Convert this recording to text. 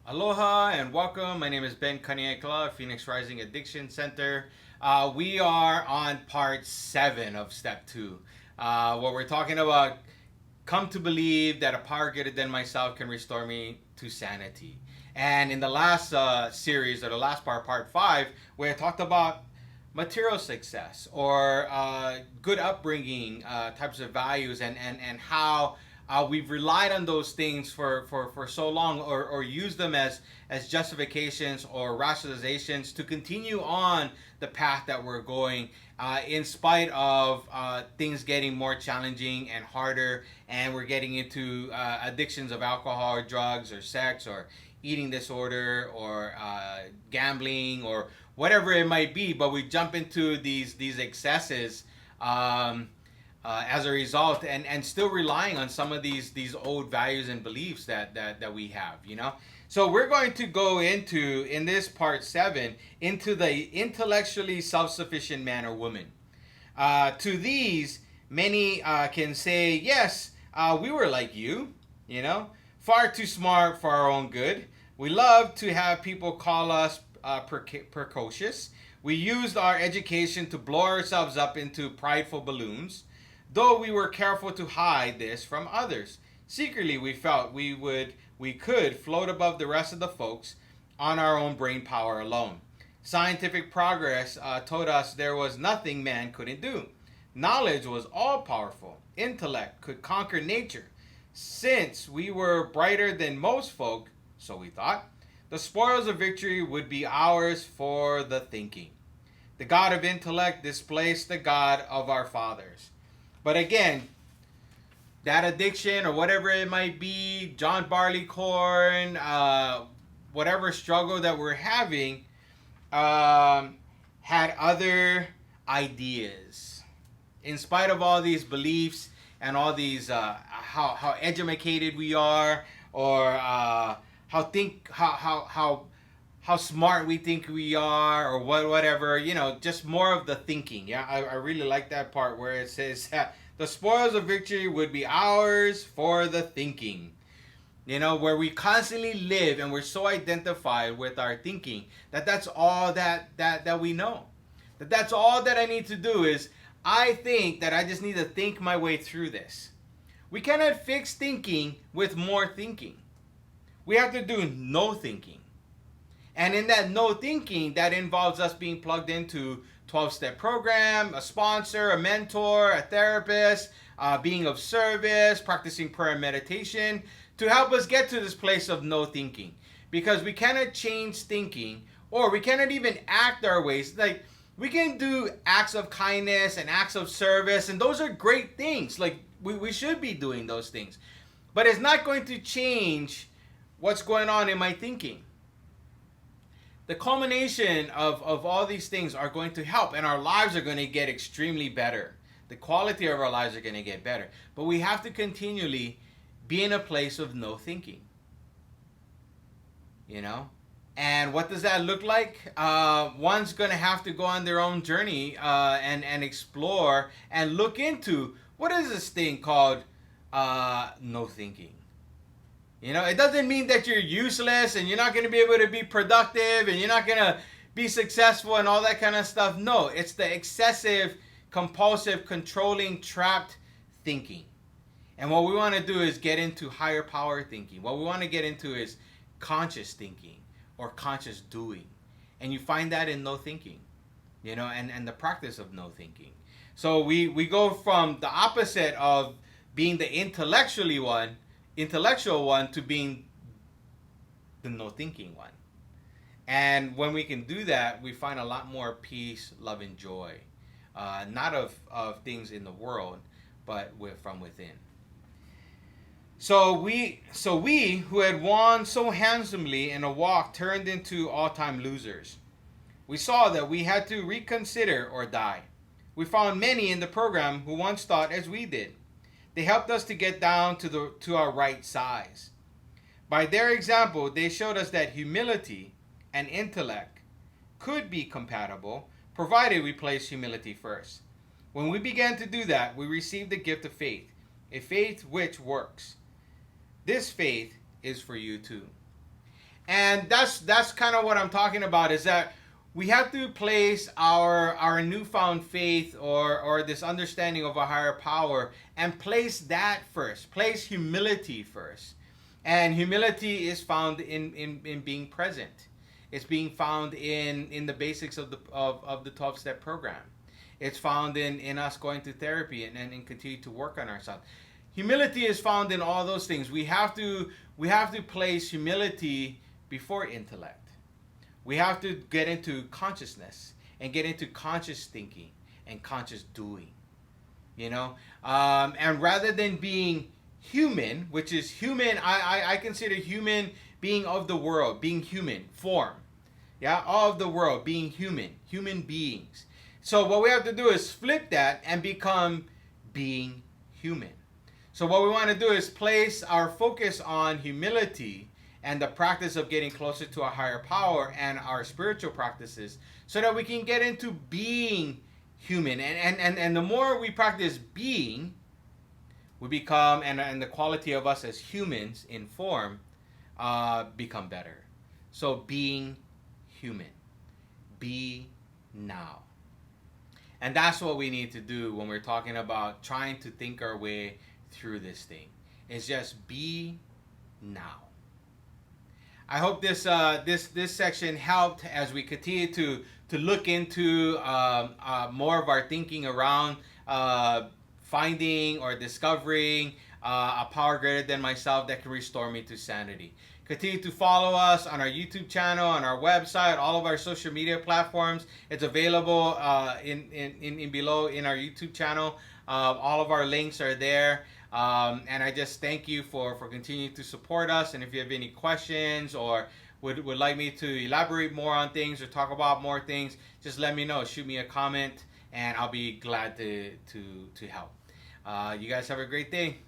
Aloha and welcome. My name is Ben Kaneaiakala, Phoenix Rising Addiction Center. We are on part 7 of step 2, where we're talking about come to believe that a power greater than myself can restore me to sanity. And in the last series, or the last part 5, where I talked about material success or good upbringing types of values and how we've relied on those things for so long or used them as justifications or rationalizations to continue on the path that we're going in spite of things getting more challenging and harder, and we're getting into addictions of alcohol or drugs or sex or eating disorder or gambling or whatever it might be, but we jump into these excesses as a result, and still relying on some of these old values and beliefs that we have, So we're going to go into, in this part 7, into the intellectually self-sufficient man or woman. To these, many can say, yes, we were like you, far too smart for our own good. We love to have people call us precocious. We used our education to blow ourselves up into prideful balloons, though we were careful to hide this from others. Secretly, we felt we could float above the rest of the folks on our own brain power alone. Scientific progress told us there was nothing man couldn't do. Knowledge was all powerful. Intellect could conquer nature. Since we were brighter than most folk, so we thought, the spoils of victory would be ours for the thinking. The God of intellect displaced the God of our fathers. But again, that addiction or whatever it might be, John Barleycorn, whatever struggle that we're having, had other ideas. In spite of all these beliefs and all these how educated we are, or how smart we think we are, or whatever, just more of the thinking. Yeah, I really like that part where it says that the spoils of victory would be ours for the thinking. Where we constantly live and we're so identified with our thinking that's all that we know. That's all that I need to do is I think that I just need to think my way through this. We cannot fix thinking with more thinking. We have to do no thinking. And in that no thinking, that involves us being plugged into 12-step program, a sponsor, a mentor, a therapist, being of service, practicing prayer and meditation to help us get to this place of no thinking. Because we cannot change thinking, or we cannot even act our ways. Like, we can do acts of kindness and acts of service, and those are great things. Like, we should be doing those things. But it's not going to change what's going on in my thinking. The culmination of all these things are going to help, and our lives are going to get extremely better. The quality of our lives are going to get better. But we have to continually be in a place of no thinking. And what does that look like? One's going to have to go on their own journey and explore and look into what is this thing called no thinking. It doesn't mean that you're useless and you're not going to be able to be productive and you're not going to be successful and all that kind of stuff. No, it's the excessive, compulsive, controlling, trapped thinking. And what we want to do is get into higher power thinking. What we want to get into is conscious thinking or conscious doing. And you find that in no thinking, and the practice of no thinking. So we go from the opposite of being the intellectual one to being the no thinking one. And when we can do that, we find a lot more peace, love, and joy. Not of things in the world, but from within. So we who had won so handsomely in a walk turned into all-time losers. We saw that we had to reconsider or die. We found many in the program who once thought as we did. They helped us to get down to our right size. By their example, they showed us that humility and intellect could be compatible, provided we place humility first. When we began to do that, we received the gift of faith, a faith which works. This faith is for you too. And that's kind of what I'm talking about, is that we have to place our newfound faith or this understanding of a higher power, and place that first. Place humility first. And humility is found in being present. It's being found in the basics of the 12-step program. It's found in us going to therapy and continue to work on ourselves. Humility is found in all those things. We have to place humility before intellect. We have to get into consciousness and get into conscious thinking and conscious doing. And rather than being human, which is human, I consider human being of the world, being human form. Yeah, of the world, being human beings. So what we have to do is flip that and become being human. So what we want to do is place our focus on humility and the practice of getting closer to a higher power and our spiritual practices, so that we can get into being human. And the more we practice being, we become, and the quality of us as humans in form become better. So being human. Be now. And that's what we need to do when we're talking about trying to think our way through this thing. It's just be now. I hope this section helped as we continue to look into more of our thinking around finding or discovering a power greater than myself that can restore me to sanity. Continue to follow us on our YouTube channel, on our website, all of our social media platforms. It's available in below in our YouTube channel. All of our links are there. And I just thank you for continuing to support us. And if you have any questions or would like me to elaborate more on things or talk about more things, just let me know. Shoot me a comment, and I'll be glad to help. You guys have a great day.